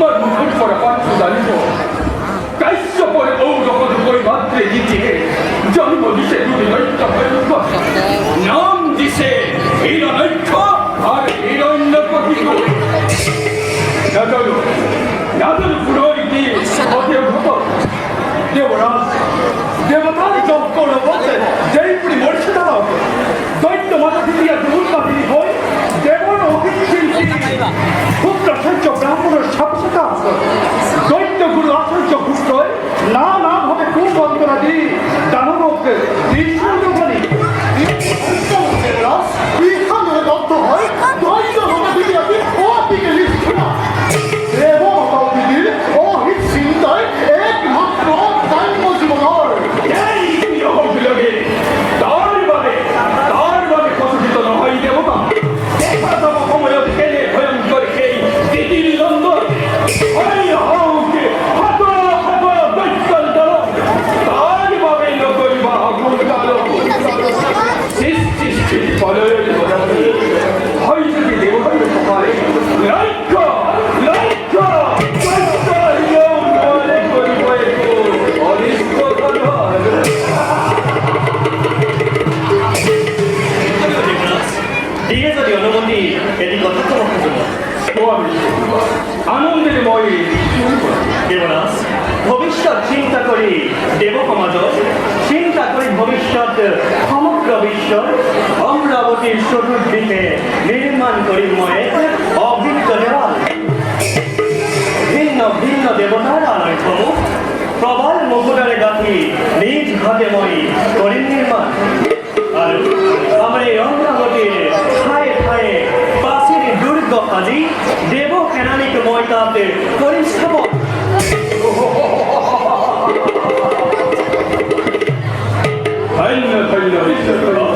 আমার মুখের পরে পাচ্ছ জানিব কাশ্য পরে ঔরপদ করে মাত্রে জিতিয়ে জন্ম দিছে দুটি নৈক্য নাম দিছে হিরণৈক্য আর হিরণ্য প্রতীক যাদের পুরোহিত অদেব দেবরাজ দেবতার যজ্ঞ বলছে যেই পুরী মরছে তারা দৈত্য মাতা দিদিয়া দুর্গাদিনী হয়ে দেবর অভিশিল্পী পুত্র সহ্য ব্রাহ্মণের সাপসাতা দৈত্য গুরু আচার্য পুত্রয় না না ভাবে খুব অন্তরা দি দানবকে দীর্ঘ বলি দেবরাজ ইহানে দত্ত হয় দৈত্য মাতা দিদিয়া ও দিকে লিখছে না দেব মাতা দিদির অহিত চিন্তায় একমাত্র দান্য জীবনর এই বিরহগুলোকে তার বাদে কথিত নহয় দেবতা দেখা যাব সময়ত কেনে ভয়ঙ্কর সেই দিদির লন্দন হৌকে হাত দৈত্যল দল তার বাবে নকরিবা অগ্রগাল সৃষ্টি ফলের হয় যদি দেবতার সকালে লক্ষ্য আনন্দের মই দেবরাজ ভবিষ্যৎ চিন্তা করি দেব সমাজ চিন্তা করি ভবিষ্যৎ সমগ্র বিশ্ব অমরাবতীর চতুর্দিকে নির্মাণ করি মই অভিজ্ঞ দেওয়াল ভিন্ন ভিন্ন দেবতার আলয়সমূহ প্রবল মুকুটারে গাঁথি নিজ হাতে মই করি নির্মাণ আর আমার এই অমরাবতীর ঠায়ে ঠায়ে পাশের দুর্গ আজি দেব সেনানিক মই তাতে করি স্থাপন ধন্য ধন্য